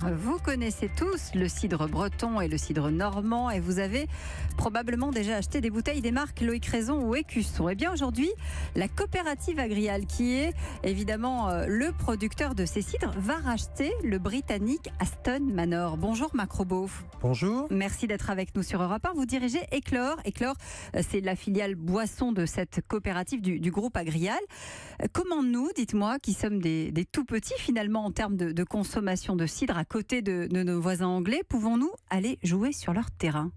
Vous connaissez tous le cidre breton et le cidre normand et vous avez probablement déjà acheté des bouteilles des marques Loïc Raison ou Écusson. Et bien aujourd'hui, la coopérative Agrial, qui est évidemment le producteur de ces cidres, va racheter le britannique Aston Manor. Bonjour Marc Robot. Bonjour. Merci d'être avec nous sur Europe 1. Vous dirigez Éclore. Éclore, c'est la filiale boisson de cette coopérative du groupe Agrial. Comment nous, dites-moi, qui sommes des tout petits finalement en termes de consommation de cidre à côté de nos voisins anglais, pouvons-nous aller jouer sur leur terrain ?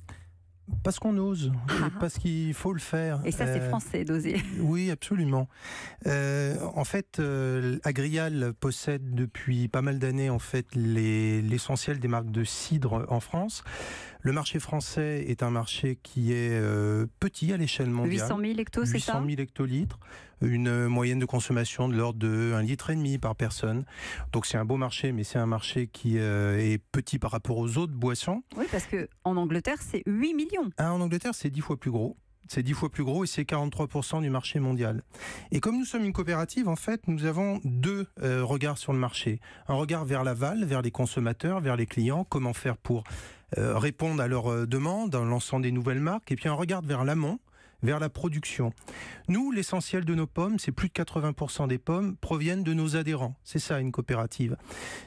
Parce qu'on ose, parce qu'il faut le faire. Et ça, c'est français d'oser. Oui, absolument. En fait, Agrial possède depuis pas mal d'années en fait l'essentiel des marques de cidre en France. Le marché français est un marché qui est petit à l'échelle mondiale. 800 000 hectos, c'est ça ? 800 000 hectolitres, une moyenne de consommation de l'ordre de 1,5 litre par personne. Donc c'est un beau marché, mais c'est un marché qui est petit par rapport aux autres boissons. Oui, parce qu'en Angleterre, c'est 8 millions. En Angleterre, c'est 10 fois plus gros. C'est 10 fois plus gros et c'est 43% du marché mondial. Et comme nous sommes une coopérative, en fait, nous avons deux regards sur le marché. Un regard vers l'aval, vers les consommateurs, vers les clients, comment faire pour répondre à leurs demandes en lançant des nouvelles marques. Et puis un regard vers l'amont, vers la production. Nous, l'essentiel de nos pommes, c'est plus de 80% des pommes proviennent de nos adhérents. C'est ça, une coopérative.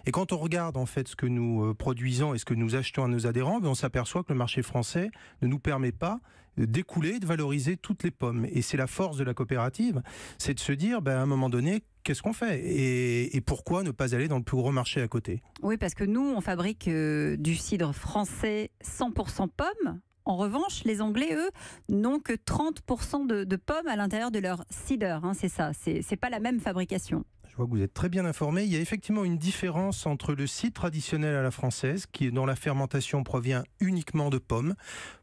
Et quand on regarde en fait ce que nous produisons et ce que nous achetons à nos adhérents, on s'aperçoit que le marché français ne nous permet pas d'écouler, de valoriser toutes les pommes. Et c'est la force de la coopérative, c'est de se dire, à un moment donné, qu'est-ce qu'on fait et pourquoi ne pas aller dans le plus gros marché à côté ? Oui, parce que nous, on fabrique du cidre français 100% pommes. En revanche, les Anglais, eux, n'ont que 30% de pommes à l'intérieur de leur cider. C'est ça, c'est pas la même fabrication. Je vois que vous êtes très bien informé. Il y a effectivement une différence entre le cidre traditionnel à la française, dont la fermentation provient uniquement de pommes.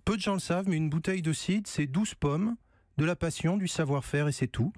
Peu de gens le savent, mais une bouteille de cidre, c'est 12 pommes, de la passion, du savoir-faire et c'est tout.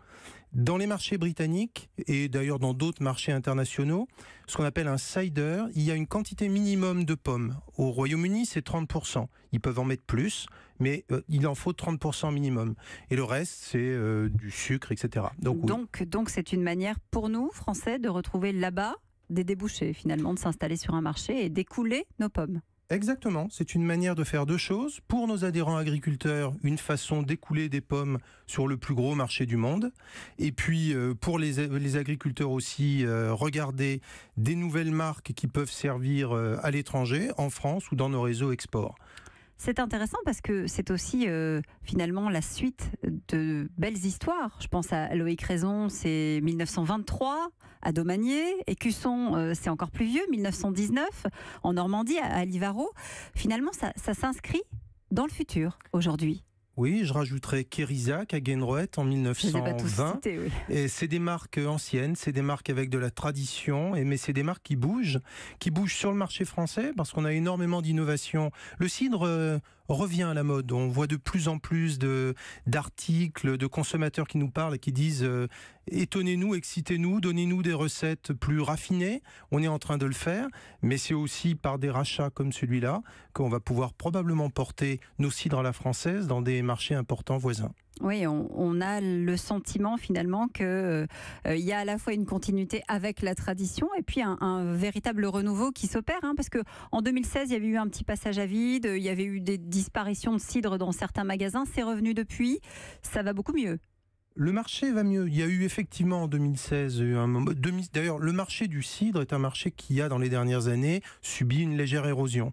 Dans les marchés britanniques, et d'ailleurs dans d'autres marchés internationaux, ce qu'on appelle un cider, il y a une quantité minimum de pommes. Au Royaume-Uni, c'est 30%. Ils peuvent en mettre plus, mais il en faut 30% minimum. Et le reste, c'est du sucre, etc. Donc c'est une manière pour nous, Français, de retrouver là-bas des débouchés, finalement, de s'installer sur un marché et d'écouler nos pommes. Exactement, c'est une manière de faire deux choses. Pour nos adhérents agriculteurs, une façon d'écouler des pommes sur le plus gros marché du monde. Et puis pour les agriculteurs aussi, regarder des nouvelles marques qui peuvent servir à l'étranger, en France ou dans nos réseaux export. C'est intéressant parce que c'est aussi finalement la suite de belles histoires. Je pense à Loïc Raison, c'est 1923 à Domanier. Écusson, c'est encore plus vieux, 1919 en Normandie à Livaro. Finalement, ça s'inscrit dans le futur aujourd'hui. Oui, je rajouterais Kérizac à Guenrouet en 1920. Cités, oui. Et c'est des marques anciennes, c'est des marques avec de la tradition, mais c'est des marques qui bougent sur le marché français parce qu'on a énormément d'innovation. Le cidre revient à la mode. On voit de plus en plus d'articles, de consommateurs qui nous parlent et qui disent étonnez-nous, excitez-nous, donnez-nous des recettes plus raffinées. On est en train de le faire, mais c'est aussi par des rachats comme celui-là qu'on va pouvoir probablement porter nos cidres à la française dans des marchés importants voisins. Oui, on a le sentiment finalement qu'il y a à la fois une continuité avec la tradition et puis un véritable renouveau qui s'opère. Parce qu'en 2016, il y avait eu un petit passage à vide, il y avait eu des disparitions de cidre dans certains magasins. C'est revenu depuis, ça va beaucoup mieux. Le marché va mieux. Il y a eu effectivement en 2016 un moment. D'ailleurs, le marché du cidre est un marché qui a dans les dernières années subi une légère érosion.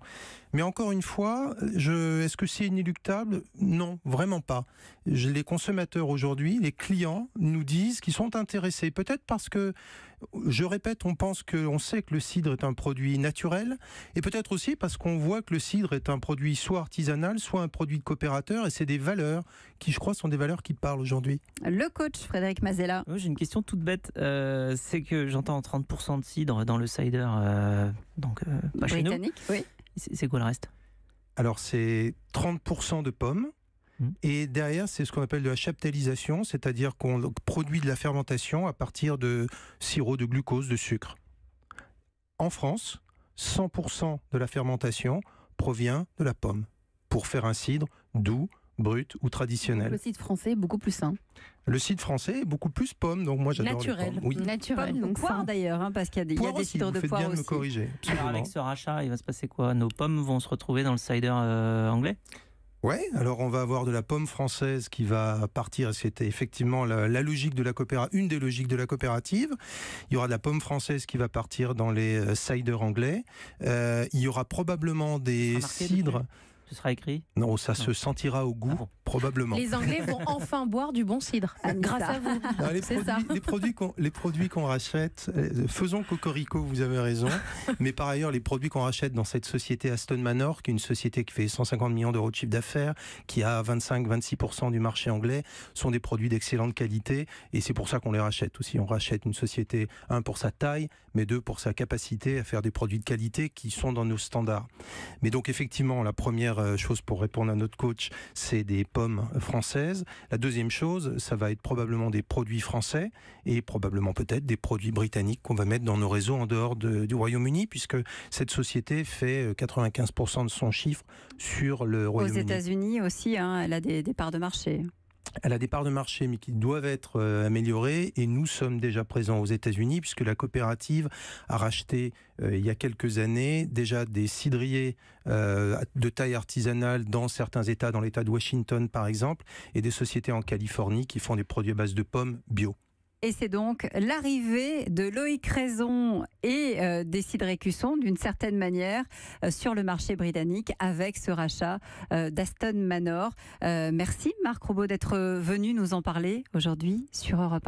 Mais encore une fois, est-ce que c'est inéluctable ? Non, vraiment pas. Les consommateurs aujourd'hui, les clients nous disent qu'ils sont intéressés. Peut-être parce que, je répète, on sait que le cidre est un produit naturel, et peut-être aussi parce qu'on voit que le cidre est un produit soit artisanal, soit un produit de coopérateur, et c'est des valeurs qui, je crois, sont des valeurs qui parlent aujourd'hui. Le coach Frédéric Mazella. J'ai une question toute bête. C'est que j'entends 30% de cidre dans le cider, pas chez nous. Britannique, oui. C'est quoi le reste ? Alors, c'est 30% de pommes. Et derrière, c'est ce qu'on appelle de la chaptalisation, c'est-à-dire qu'on produit de la fermentation à partir de sirop de glucose, de sucre. En France, 100% de la fermentation provient de la pomme, pour faire un cidre doux, brut ou traditionnel. Le site français est beaucoup plus sain. Le site français est beaucoup plus pomme, donc moi j'adore Naturel. les pommes. Oui. Naturel. Pomme ou Donc poire ça. d'ailleurs, hein, parce qu'il y a des, il y a Poire des aussi, cidres vous de faites poire bien de me aussi. corriger. Alors Absolument. avec ce rachat, il va se passer quoi? Nos pommes vont se retrouver dans le cider anglais? Ouais, alors on va avoir de la pomme française qui va partir, c'était effectivement la logique de la coopérative, une des logiques de la coopérative. Il y aura de la pomme française qui va partir dans les ciders anglais. Il y aura probablement des Remarquez cidres. Ce sera écrit? Non, ça se sentira au goût, Ah bon. probablement. Les Anglais vont enfin boire du bon cidre, grâce à vous. Non, C'est ça. les produits qu'on rachète, faisons cocorico, vous avez raison, mais par ailleurs, les produits qu'on rachète dans cette société Aston Manor, qui est une société qui fait 150 millions d'euros de chiffre d'affaires, qui a 25-26% du marché anglais, sont des produits d'excellente qualité, et c'est pour ça qu'on les rachète aussi. On rachète une société, un, pour sa taille, mais deux, pour sa capacité à faire des produits de qualité qui sont dans nos standards. Mais donc, effectivement, la première chose pour répondre à notre coach, c'est des pommes françaises. La deuxième chose, ça va être probablement des produits français et probablement peut-être des produits britanniques qu'on va mettre dans nos réseaux en dehors du Royaume-Uni, puisque cette société fait 95% de son chiffre sur le Aux Royaume-Uni. États-Unis aussi, hein, elle a des parts de marché. Elle a des parts de marché, mais qui doivent être améliorées. Et nous sommes déjà présents aux États-Unis, puisque la coopérative a racheté, il y a quelques années, déjà des cidriers de taille artisanale dans certains États, dans l'État de Washington par exemple, et des sociétés en Californie qui font des produits à base de pommes bio. Et c'est donc l'arrivée de Loïc Raison et des cidres écussons, d'une certaine manière, sur le marché britannique avec ce rachat d'Aston Manor. Merci Marc Robot d'être venu nous en parler aujourd'hui sur Europe 1.